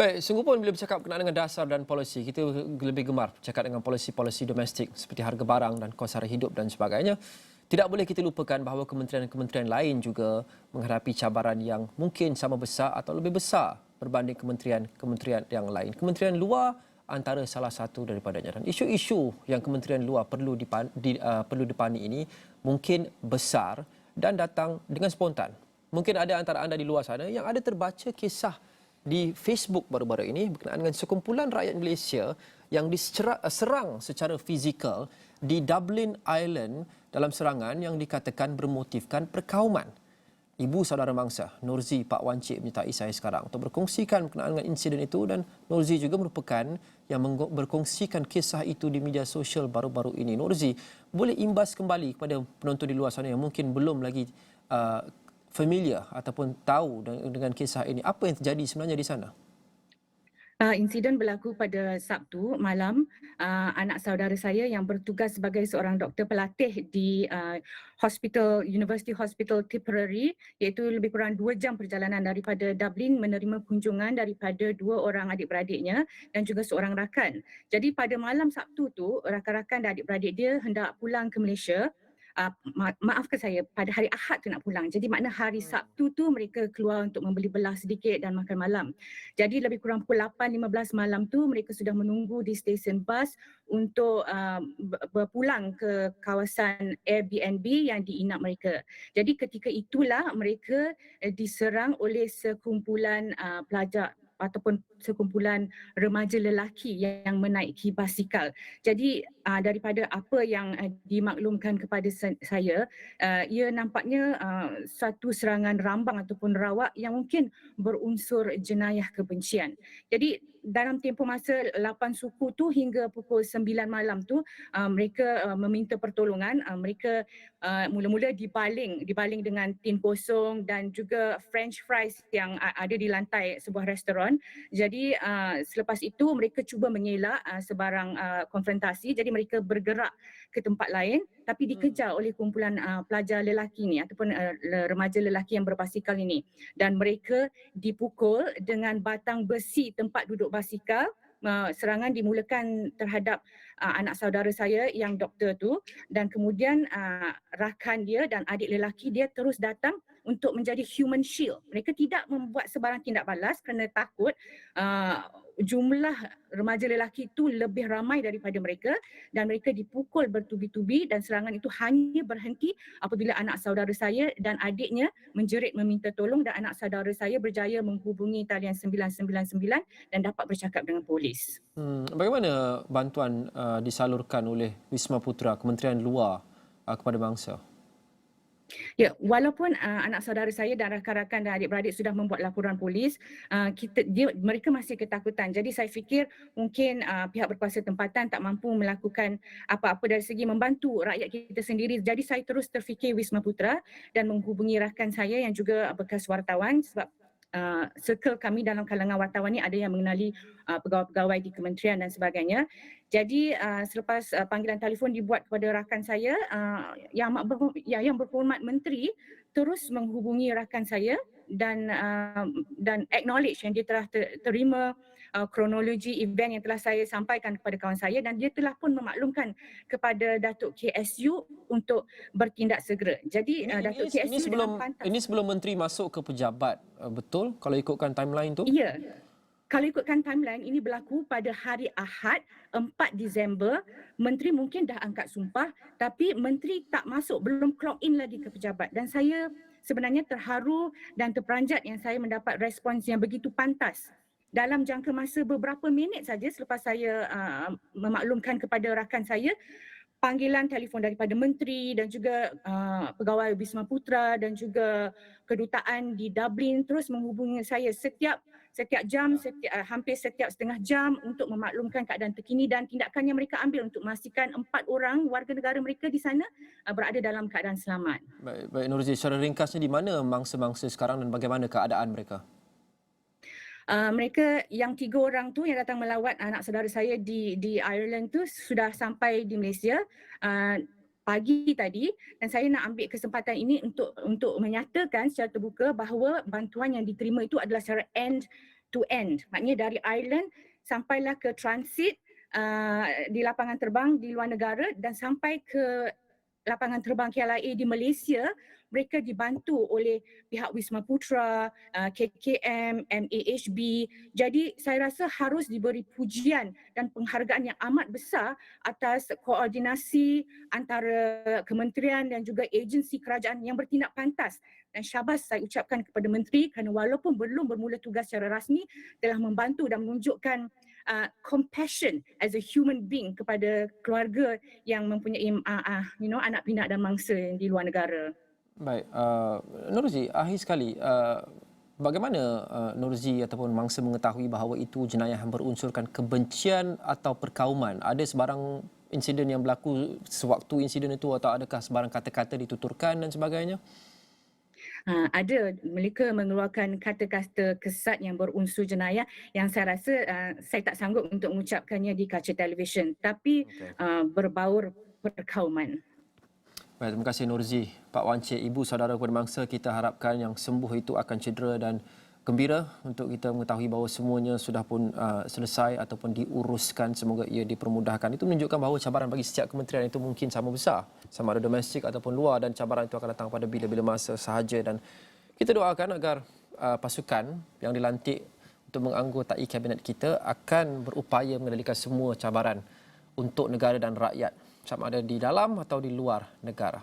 Baik, sungguh pun bila bercakap berkenaan dengan dasar dan polisi, kita lebih gemar bercakap dengan polisi-polisi domestik seperti harga barang dan kos sara hidup dan sebagainya. Tidak boleh kita lupakan bahawa kementerian-kementerian lain juga menghadapi cabaran yang mungkin sama besar atau lebih besar berbanding kementerian-kementerian yang lain. Kementerian luar antara salah satu daripadanya. Dan isu-isu yang kementerian luar perlu dipahami ini mungkin besar dan datang dengan spontan. Mungkin ada antara anda di luar sana yang ada terbaca kisah di Facebook baru-baru ini berkenaan dengan sekumpulan rakyat Malaysia yang diserang secara fizikal di Dublin Island dalam serangan yang dikatakan bermotifkan perkauman. Ibu saudara mangsa, Nurzi Pak Wancik menyertai saya sekarang untuk berkongsikan berkenaan dengan insiden itu, dan Nurzi juga merupakan yang berkongsikan kisah itu di media sosial baru-baru ini. Nurzi, boleh imbas kembali kepada penonton di luar sana yang mungkin belum lagi familiar ataupun tahu dengan kisah ini. Apa yang terjadi sebenarnya di sana? Insiden berlaku pada Sabtu malam. Anak saudara saya yang bertugas sebagai seorang doktor pelatih di University Hospital Tipperary, iaitu lebih kurang 2 jam perjalanan daripada Dublin, menerima kunjungan daripada 2 orang adik-beradiknya dan juga seorang rakan. Jadi pada malam Sabtu tu, rakan-rakan dan adik-beradik dia hendak pulang ke Malaysia. Maafkan saya, pada hari Ahad tu nak pulang. Jadi makna hari Sabtu tu mereka keluar untuk membeli belah sedikit dan makan malam. Jadi lebih kurang pukul 8.15 malam tu mereka sudah menunggu di stesen bas untuk berpulang ke kawasan Airbnb yang diinap mereka. Jadi ketika itulah mereka diserang oleh sekumpulan pelajar ataupun sekumpulan remaja lelaki yang menaiki basikal. Jadi daripada apa yang dimaklumkan kepada saya, ia nampaknya satu serangan rambang ataupun rawak yang mungkin berunsur jenayah kebencian. Jadi dalam tempoh masa 8 suku tu hingga pukul 9 malam tu mereka meminta pertolongan. Mereka mula-mula dibaling dengan tin kosong dan juga french fries yang ada di lantai sebuah restoran. Jadi selepas itu mereka cuba mengelak sebarang konfrontasi. Jadi mereka bergerak ke tempat lain tapi dikejar oleh kumpulan pelajar lelaki ni ataupun remaja lelaki yang berbasikal ini, dan mereka dipukul dengan batang besi tempat duduk basikal. Serangan dimulakan terhadap anak saudara saya yang doktor tu, dan kemudian rakan dia dan adik lelaki dia terus datang untuk menjadi human shield. Mereka tidak membuat sebarang tindak balas kerana takut jumlah remaja lelaki itu lebih ramai daripada mereka, dan mereka dipukul bertubi-tubi, dan serangan itu hanya berhenti apabila anak saudara saya dan adiknya menjerit meminta tolong, dan anak saudara saya berjaya menghubungi talian 999 dan dapat bercakap dengan polis. Bagaimana bantuan disalurkan oleh Wisma Putra, Kementerian Luar kepada bangsa? Ya, walaupun anak saudara saya dan rakan-rakan dan adik-beradik sudah membuat laporan polis, mereka masih ketakutan. Jadi saya fikir mungkin pihak berkuasa tempatan tak mampu melakukan apa-apa dari segi membantu rakyat kita sendiri. Jadi saya terus terfikir Wisma Putra dan menghubungi rakan saya yang juga bekas wartawan, sebab circle kami dalam kalangan wartawan ni ada yang mengenali pegawai-pegawai di kementerian dan sebagainya. Jadi selepas panggilan telefon dibuat kepada rakan saya, yang berhormat menteri terus menghubungi rakan saya dan acknowledge yang dia telah terima kronologi event yang telah saya sampaikan kepada kawan saya, dan dia telah pun memaklumkan kepada Datuk KSU untuk bertindak segera. Jadi Datuk KSU dengan pantas. Ini sebelum menteri masuk ke pejabat, betul kalau ikutkan timeline tu? Ya. Kalau ikutkan timeline, ini berlaku pada hari Ahad 4 Disember. Menteri mungkin dah angkat sumpah, tapi menteri tak masuk, belum clock in lagi ke pejabat. Dan saya sebenarnya terharu dan terperanjat yang saya mendapat respons yang begitu pantas. Dalam jangka masa beberapa minit saja selepas saya memaklumkan kepada rakan saya, panggilan telefon daripada menteri dan juga pegawai Wisma Putra dan juga kedutaan di Dublin terus menghubungi saya setiap jam, hampir setiap setengah jam untuk memaklumkan keadaan terkini dan tindakan yang mereka ambil untuk memastikan 4 orang warga negara mereka di sana berada dalam keadaan selamat. Baik Nurzi, secara ringkasnya di mana mangsa-mangsa sekarang dan bagaimana keadaan mereka? Mereka yang 3 orang tu yang datang melawat anak saudara saya di Ireland tu sudah sampai di Malaysia pagi tadi, dan saya nak ambil kesempatan ini untuk menyatakan secara terbuka bahawa bantuan yang diterima itu adalah secara end to end. Maknanya dari Ireland sampailah ke transit di lapangan terbang di luar negara dan sampai ke lapangan terbang KLIA di Malaysia, mereka dibantu oleh pihak Wisma Putra, KKM, MAHB. Jadi saya rasa harus diberi pujian dan penghargaan yang amat besar atas koordinasi antara kementerian dan juga agensi kerajaan yang bertindak pantas. Dan syabas saya ucapkan kepada Menteri kerana walaupun belum bermula tugas secara rasmi, telah membantu dan menunjukkan compassion as a human being kepada keluarga yang mempunyai anak pinak dan mangsa yang di luar negara. Baik, Nurzi, akhir sekali, bagaimana Nurzi ataupun mangsa mengetahui bahawa itu jenayah yang berunsurkan kebencian atau perkauman? Ada sebarang insiden yang berlaku sewaktu insiden itu atau adakah sebarang kata-kata dituturkan dan sebagainya? Ada, mereka mengeluarkan kata-kata kesat yang berunsur jenayah yang saya rasa saya tak sanggup untuk mengucapkannya di kaca televisyen, tapi berbaur perkauman. Baik, terima kasih Nurzi. Pak Wan Cik, ibu saudara kepada mangsa, kita harapkan yang sembuh itu akan cedera dan gembira untuk kita mengetahui bahawa semuanya sudah pun selesai ataupun diuruskan. Semoga ia dipermudahkan. Itu menunjukkan bahawa cabaran bagi setiap kementerian itu mungkin sama besar, sama ada domestik ataupun luar, dan cabaran itu akan datang pada bila-bila masa sahaja. Dan kita doakan agar pasukan yang dilantik untuk menganggotai kabinet kita akan berupaya mengendalikan semua cabaran untuk negara dan rakyat, sama ada di dalam atau di luar negara.